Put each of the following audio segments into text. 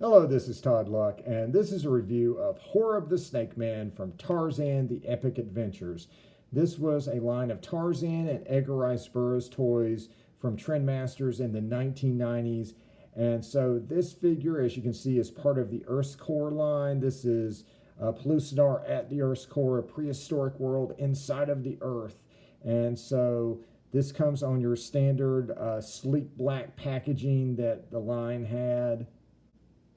Hello, this is Todd Luck, and this is a review of Horib the Snakeman from Tarzan the Epic Adventures. This was a line of Tarzan and Edgar Rice Burroughs toys from Trendmasters in the 1990s. And so this figure, as you can see, is part of the Earth's Core line. This is Pellucidar at the Earth's Core, a prehistoric world inside of the Earth. And so this comes on your standard sleek black packaging that the line had.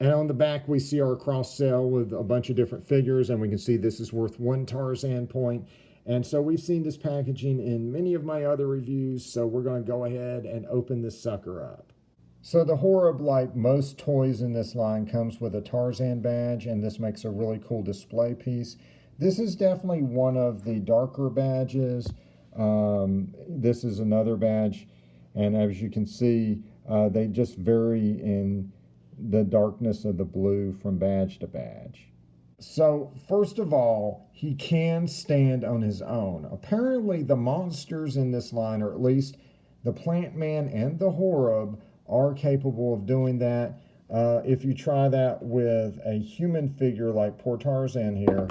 And on the back, we see our cross sale with a bunch of different figures, and we can see this is worth 1 Tarzan point. And so we've seen this packaging in many of my other reviews, so we're going to go ahead and open this sucker up. So the Horib, like most toys in this line, comes with a Tarzan badge, and this makes a really cool display piece. This is definitely one of the darker badges. This is another badge, and as you can see, they just vary in the darkness of the blue from badge to badge. So first of all, he can stand on his own. Apparently the monsters in this line, or at least the Plant Man and the Horib, are capable of doing that. If you try that with a human figure like poor Tarzan here,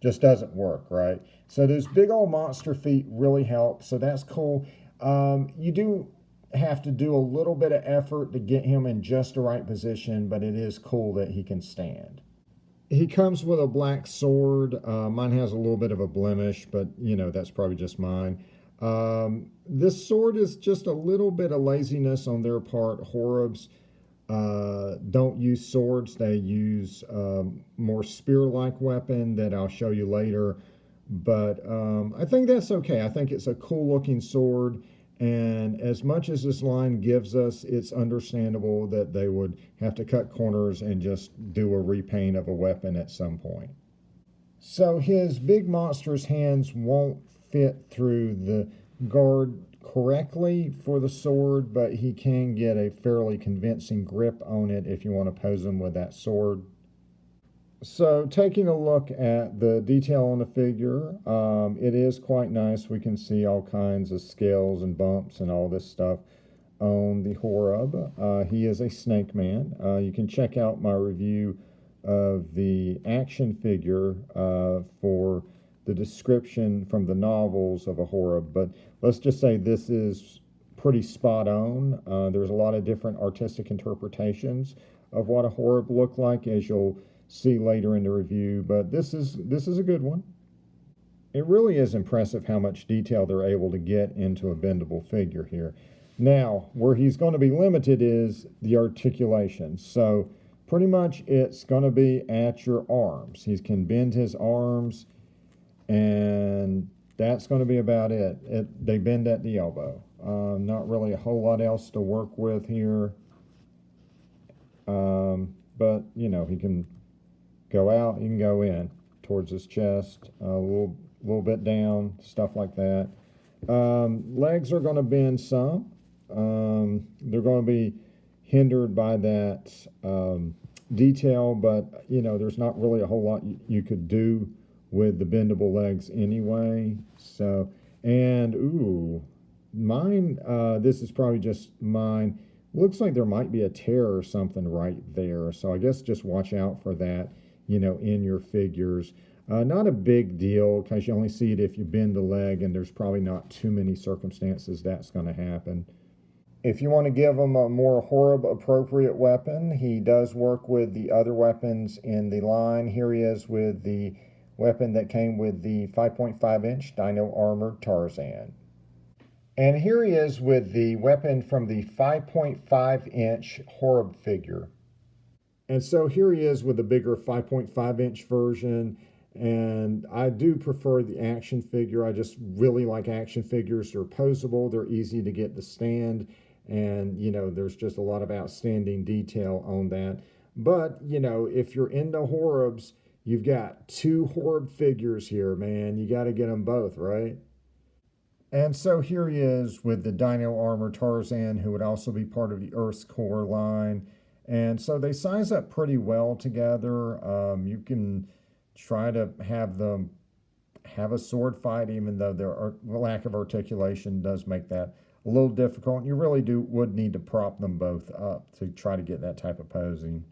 just doesn't work, right? So those big old monster feet really help, so that's cool. You do have to do a little bit of effort to get him in just the right position, but it is cool that he can stand. He comes with a black sword. Mine has a little bit of a blemish, but that's probably just mine. This sword is just a little bit of laziness on their part. Horibs don't use swords. They use more spear-like weapon that I'll show you later, but I think that's okay. I think it's a cool looking sword. And as much as this line gives us, it's understandable that they would have to cut corners and just do a repaint of a weapon at some point. So his big monster's hands won't fit through the guard correctly for the sword, but he can get a fairly convincing grip on it if you want to pose him with that sword. So taking a look at the detail on the figure, it is quite nice. We can see all kinds of scales and bumps and all this stuff on the Horib. He is a Snakeman. You can check out my review of the action figure for the description from the novels of a Horib. But let's just say this is pretty spot on. There's a lot of different artistic interpretations of what a Horib looked like, as you'll see later in the review, but this is a good one. It really is impressive how much detail they're able to get into a bendable figure here. Now, where he's going to be limited is the articulation. So pretty much it's going to be at your arms. He can bend his arms, and that's going to be about it. They bend at the elbow. Not really a whole lot else to work with here. But he can go out, you can go in towards his chest, a little bit down, stuff like that. Legs are going to bend some. They're going to be hindered by that detail, but there's not really a whole lot you could do with the bendable legs anyway. So, and mine, this is probably just mine. Looks like there might be a tear or something right there. So I guess just watch out for that, in your figures. Not a big deal, because you only see it if you bend the leg, and there's probably not too many circumstances that's going to happen. If you want to give him a more Horib appropriate weapon, he does work with the other weapons in the line. Here he is with the weapon that came with the 5.5-inch Dino Armor Tarzan. And here he is with the weapon from the 5.5-inch Horib figure. And so here he is with the bigger 5.5-inch version. And I do prefer the action figure. I just really like action figures. They're posable. They're easy to get to stand. And, there's just a lot of outstanding detail on that. But, if you're into Horibs, you've got 2 Horib figures here, man. You got to get them both, right? And so here he is with the Dino Armor Tarzan, who would also be part of the Earth's Core line. And so they size up pretty well together. You can try to have them have a sword fight, even though their lack of articulation does make that a little difficult. You really would need to prop them both up to try to get that type of posing.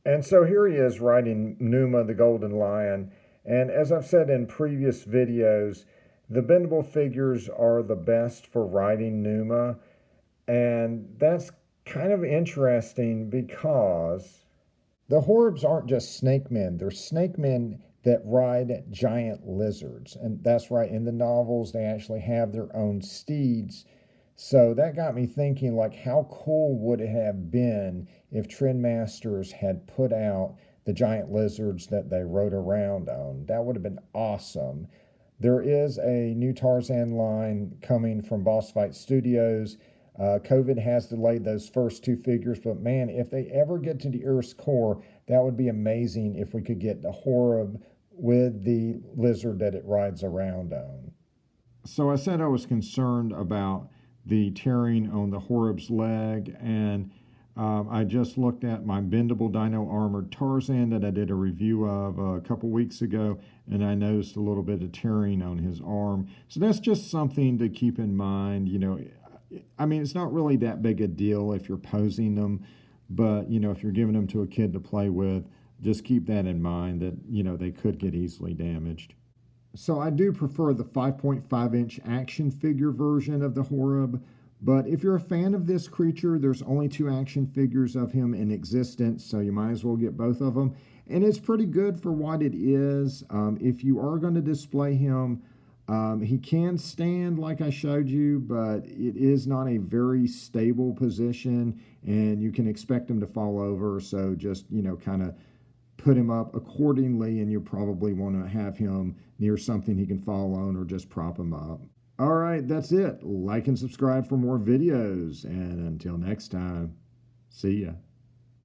And so here he is riding Numa the Golden Lion. And as I've said in previous videos, the bendable figures are the best for riding Numa. And that's kind of interesting because the Horibs aren't just snake men, they're snake men that ride giant lizards. And that's right, in the novels, they actually have their own steeds. So that got me thinking, like, how cool would it have been if Trendmasters had put out the giant lizards that they rode around on? That would have been awesome. There is a new Tarzan line coming from Boss Fight Studios. COVID has delayed those first two figures, but man, if they ever get to the Earth's core, that would be amazing if we could get the Horib with the lizard that it rides around on. So I said I was concerned about the tearing on the Horib's leg, and I just looked at my Bendable Dino Armor Tarzan that I did a review of a couple weeks ago, and I noticed a little bit of tearing on his arm. So that's just something to keep in mind. You know, I mean, it's not really that big a deal if you're posing them, but, you know, if you're giving them to a kid to play with, just keep that in mind that, you know, they could get easily damaged. So I do prefer the 5.5-inch action figure version of the Horib, but if you're a fan of this creature, there's only 2 action figures of him in existence, so you might as well get both of them. And it's pretty good for what it is. If you are going to display him, he can stand like I showed you, but it is not a very stable position, and you can expect him to fall over, so just, you know, kind of put him up accordingly, and you probably want to have him near something he can fall on or just prop him up. All right, that's it. Like and subscribe for more videos, and until next time, see ya.